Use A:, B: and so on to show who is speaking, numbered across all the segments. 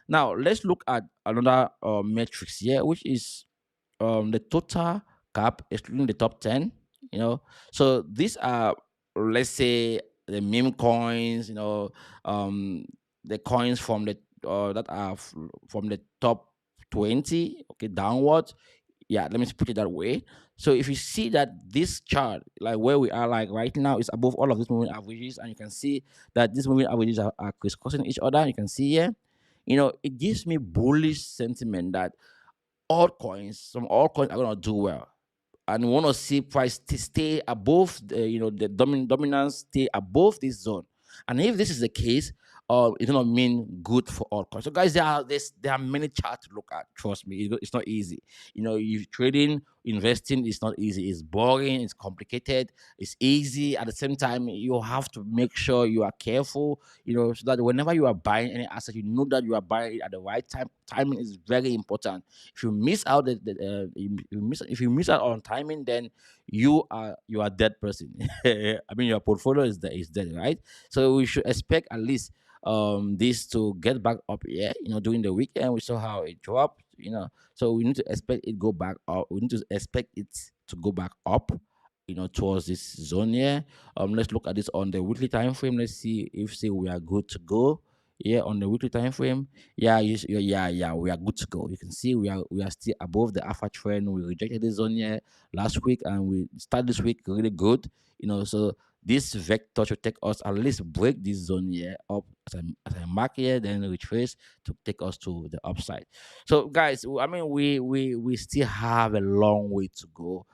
A: Now let's look at another metrics here, which is the total cap excluding the top 10. You know, so these are, let's say, the meme coins. Um, the coins from the that are from the top 20, okay, downwards. Yeah, let me put it that way. So if you see that this chart, like where we are, like right now, is above all of these moving averages, and you can see that these moving averages are crisscrossing each other. You can see here, it gives me bullish sentiment that some altcoins are gonna do well, and we want to see price stay above the dominance, stay above this zone. And if this is the case, it's gonna mean good for altcoins. So guys, there are many charts to look at. Trust me, it's not easy. You trading, investing is not easy. It's boring, it's complicated, it's easy at the same time. You have to make sure you are careful, so that whenever you are buying any asset, you know that you are buying it at the right time. Timing is very important. If you miss out if you miss out on timing, then you are a dead person. I mean, your portfolio is dead, right? So we should expect at least this to get back up here. During the weekend we saw how it dropped. So we need to expect it go back up. We need to expect it to go back up, towards this zone here. Let's look at this on the weekly time frame. Let's see if say we are good to go. Yeah, on the weekly time frame. Yeah, yeah, we are good to go. You can see we are still above the alpha trend. We rejected this zone here last week, and we start this week really good. So this vector should take us at least break this zone here up as a mark here, then retrace to take us to the upside. So guys, I mean, we still have a long way to go.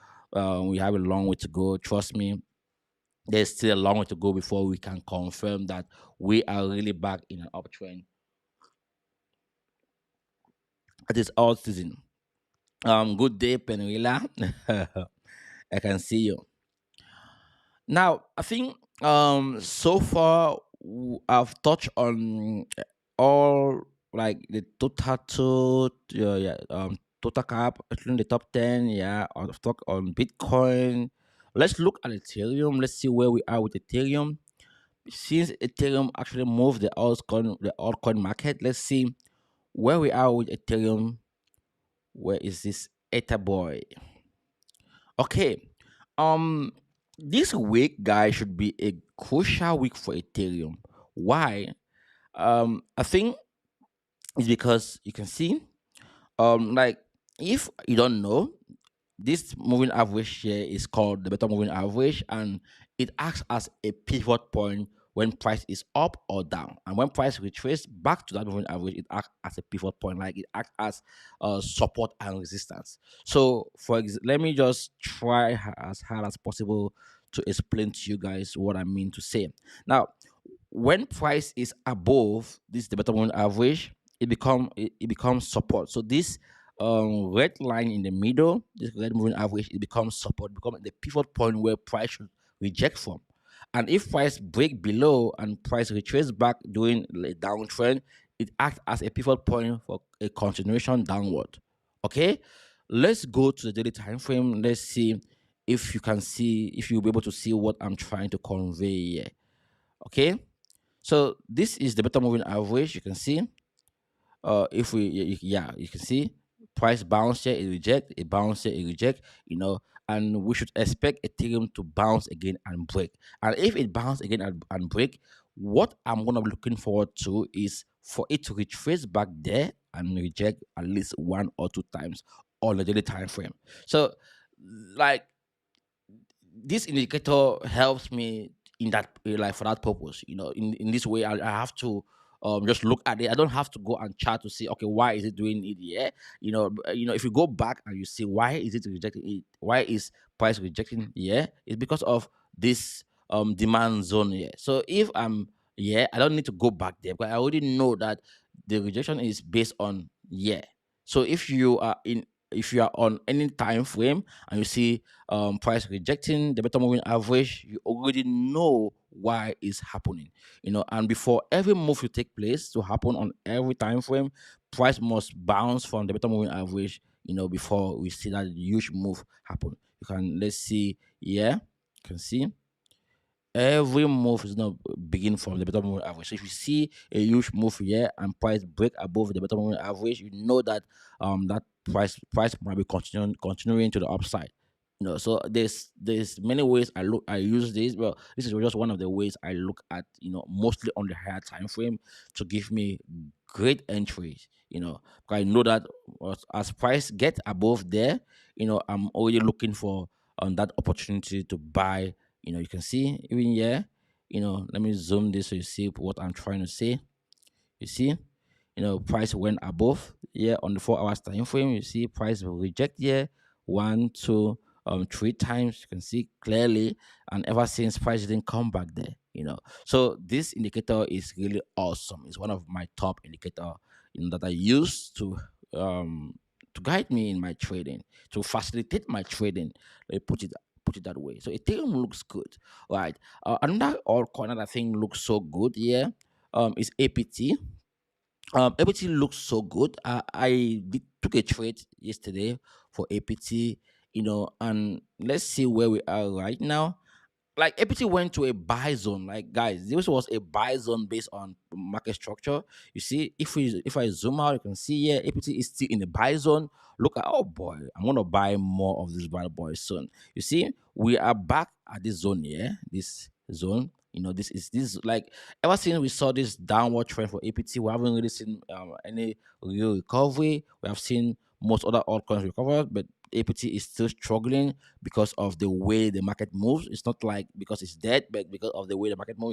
A: We have a long way to go. Trust me, there's still a long way to go before we can confirm that we are really back in an uptrend. It is all season. Good day, Penrilla. I can see you. Now, I think so far I've touched on all, like, the total total cap, including the top 10. Yeah, I've talked on Bitcoin. Let's look at Ethereum. Let's see where we are with Ethereum. Since Ethereum actually moved the altcoin market, let's see where we are with Ethereum. Where is this Ether boy? Okay. Um, this week, guys, should be a crucial week for Ethereum. Why? I think it's because you can see, like, if you don't know, this moving average here is called the beta moving average, and it acts as a pivot point when price is up or down. And when price retraces back to that moving average, it acts as a pivot point, like it acts as support and resistance. So, let me just try as hard as possible to explain to you guys what I mean to say. Now, when price is above this the bottom moving average, it becomes support. So this red line in the middle, this red moving average, it becomes support, become the pivot point where price should reject from. And if price break below and price retrace back during a downtrend, it acts as a pivot point for a continuation downward. Okay, let's go to the daily time frame. Let's see if you'll be able to see what I'm trying to convey here. Okay, so this is the beta moving average. You can see, if we, yeah, you can see price bounce here, it reject, it bounce here, it reject, and we should expect Ethereum to bounce again and break. And if it bounce again and break, what I'm gonna be looking forward to is for it to retrace back there and reject at least one or two times on the daily time frame. So, like, this indicator helps me in that, like, for that purpose. In this way, I have to just look at it. I don't have to go and chart to see, okay, why is it doing it? Yeah, if you go back and you see why is it rejecting it, why is price rejecting? Yeah, it's because of this demand zone here. So if I'm, yeah, I don't need to go back there, but I already know that the rejection is based on, yeah. So if you are on any time frame and you see price rejecting the beta moving average, you already know why it's happening. And before every move to take place to happen on every time frame, price must bounce from the beta moving average, before we see that huge move happen. Let's see, yeah, you can see Every move is not begin from the bottom moving average. So if you see a huge move here and price break above the bottom moving average, you know that that price might be continuing to the upside. So there's many ways I use this. Well, this is just one of the ways I look at, mostly on the higher time frame to give me great entries. Because I know that as price get above there, I'm already looking for that opportunity to buy. You can see even here, let me zoom this so you see what I'm trying to say. You see, price went above here on the 4 hours time frame. You see, price will reject here one, two, three times. You can see clearly, and ever since price didn't come back there. So this indicator is really awesome. It's one of my top indicator, that I use um to guide me in my trading, to facilitate my trading. Let me put it that way. So Ethereum looks good, right? Another altcoin that I think looks so good here is APT. APT looks so good. Took a trade yesterday for APT, and let's see where we are right now. Like APT went to a buy zone. Like guys, this was a buy zone based on market structure. You see, if I zoom out, you can see here APT is still in the buy zone. Look at, oh boy, I'm gonna buy more of this bad boy soon. You see, we are back at this zone here. This zone. This like ever since we saw this downward trend for APT, we haven't really seen any real recovery. We have seen most other altcoins recover, but APT is still struggling because of the way the market moves. It's not like because it's dead, but because of the way the market moves.